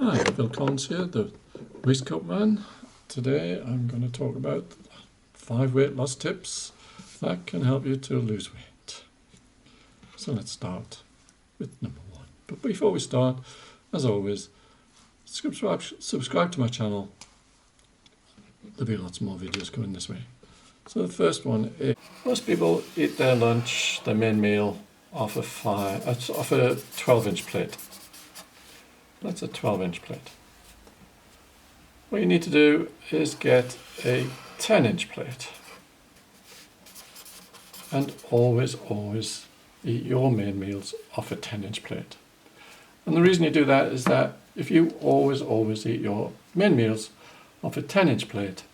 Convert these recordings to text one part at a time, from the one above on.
Hi, Phil Collins here, the waistcoat man. Today I'm going to talk about 5 weight loss tips that can help you to lose weight. So let's start with number 1. But before we start, as always, subscribe to my channel. There'll be lots more videos coming this way. So the first one is, most people eat their lunch, their main meal, off a 12-inch plate. That's a 12-inch plate. What you need to do is get a 10-inch plate. And always eat your main meals off a 10-inch plate. And the reason you do that is that if you always eat your main meals off a 10-inch plate,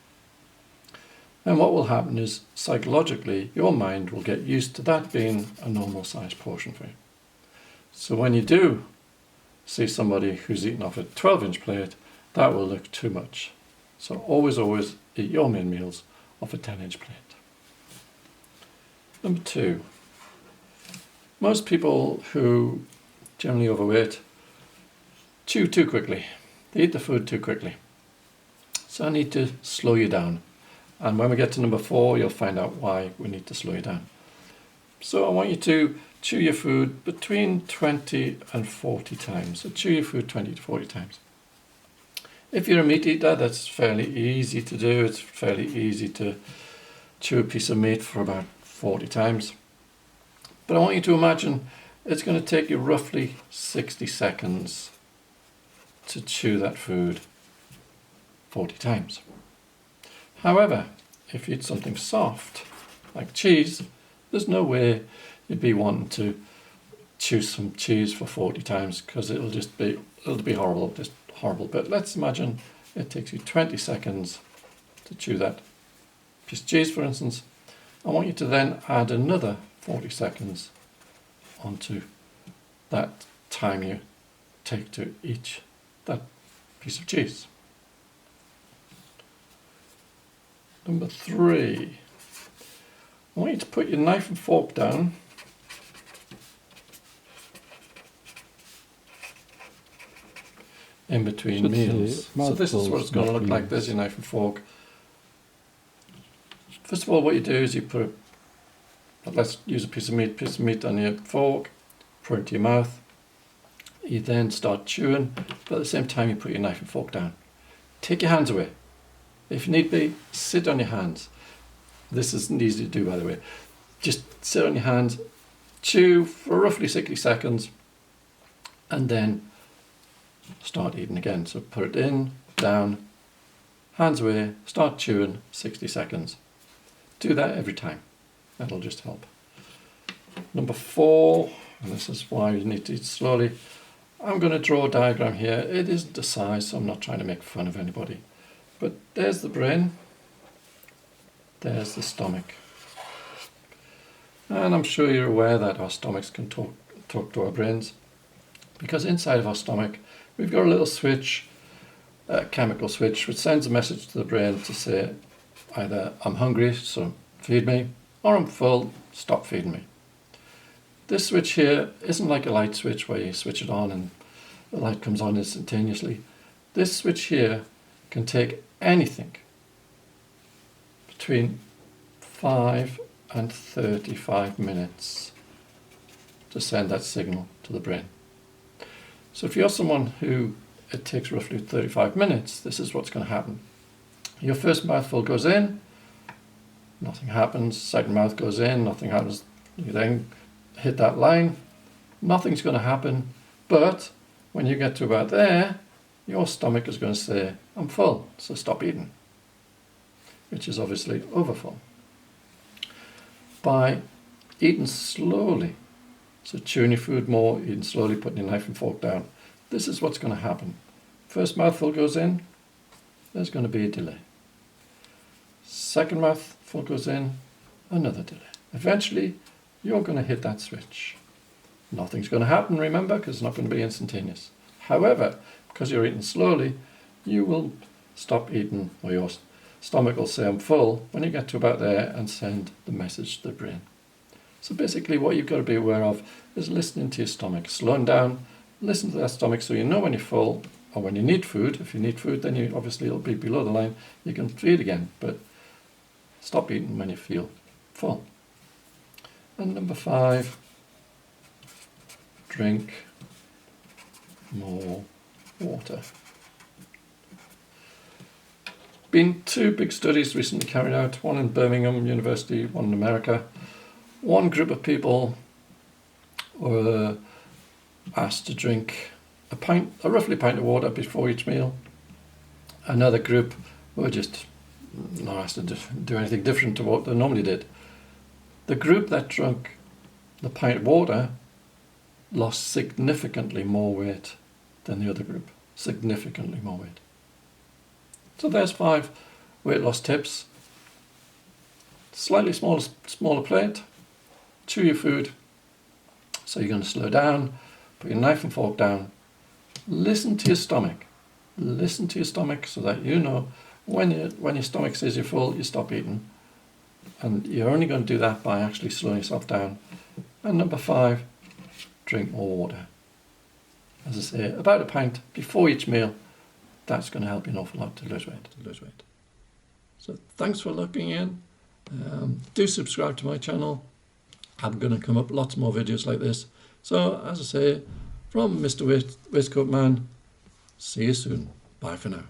then what will happen is psychologically your mind will get used to that being a normal size portion for you. So when you do see somebody who's eating off a 12-inch plate, that will look too much. So always eat your main meals off a 10-inch plate. Number 2, most people who generally overweight chew too quickly. They eat the food too quickly. So I need to slow you down. And when we get to number 4, you'll find out why we need to slow you down. So I want you to chew your food between 20 and 40 times. So chew your food 20 to 40 times. If you're a meat eater, that's fairly easy to do. It's fairly easy to chew a piece of meat for about 40 times. But I want you to imagine it's going to take you roughly 60 seconds to chew that food 40 times. However, if you eat something soft, like cheese, there's no way you'd be wanting to chew some cheese for 40 times because it'll be horrible, just horrible. But let's imagine it takes you 20 seconds to chew that piece of cheese, for instance. I want you to then add another 40 seconds onto that time you take to eat that piece of cheese. Number 3, I want you to put your knife and fork down in between meals. So this is what it's going to look like. There's your knife and fork. First of all, what you do is you put, let's use a piece of meat on your fork, put it into your mouth. You then start chewing, but at the same time you put your knife and fork down. Take your hands away. If need be, sit on your hands. This isn't easy to do, by the way. Just sit on your hands, chew for roughly 60 seconds, and then start eating again. So put it in, down, hands away, start chewing, 60 seconds. Do that every time. That'll just help. Number 4, and this is why you need to eat slowly. I'm going to draw a diagram here. It isn't a size, so I'm not trying to make fun of anybody. But there's the brain, there's the stomach. And I'm sure you're aware that our stomachs can talk to our brains, because inside of our stomach we've got a little switch, a chemical switch, which sends a message to the brain to say either I'm hungry, so feed me, or I'm full, stop feeding me. This switch here isn't like a light switch where you switch it on and the light comes on instantaneously. This switch here can take anything between 5 and 35 minutes to send that signal to the brain. So if you're someone who it takes roughly 35 minutes, this is what's going to happen. Your first mouthful goes in, nothing happens. Second mouth goes in, nothing happens. You then hit that line, nothing's going to happen. But when you get to about there, your stomach is going to say, I'm full, so stop eating, which is obviously overfull. By eating slowly, so chewing your food more, eating slowly, putting your knife and fork down, this is what's going to happen. First mouthful goes in, there's going to be a delay. Second mouthful goes in, another delay. Eventually, you're going to hit that switch. Nothing's going to happen, remember, because it's not going to be instantaneous. However, because you're eating slowly, you will stop eating, or your stomach will say I'm full when you get to about there and send the message to the brain. So basically what you've got to be aware of is listening to your stomach, slowing down, listen to that stomach so you know when you're full or when you need food. If you need food, then you obviously it'll be below the line. You can feed again, but stop eating when you feel full. And number 5, drink more water. Been 2 big studies recently carried out, one in Birmingham University, one in America. One group of people were asked to drink a roughly pint of water before each meal. Another group were just not asked to do anything different to what they normally did. The group that drank the pint of water lost significantly more weight than the other group. Significantly more weight. So there's 5 weight loss tips. Slightly smaller plate. Chew your food. So you're going to slow down. Put your knife and fork down. Listen to your stomach. Listen to your stomach so that you know when your stomach says you're full, you stop eating. And you're only going to do that by actually slowing yourself down. And number 5, drink more water. As I say, about a pint before each meal. That's going to help you an awful lot to lose weight. So thanks for looking in. Do subscribe to my channel. I'm going to come up lots more videos like this. So as I say, from Mr. Waistcoat Man, see you soon. Bye for now.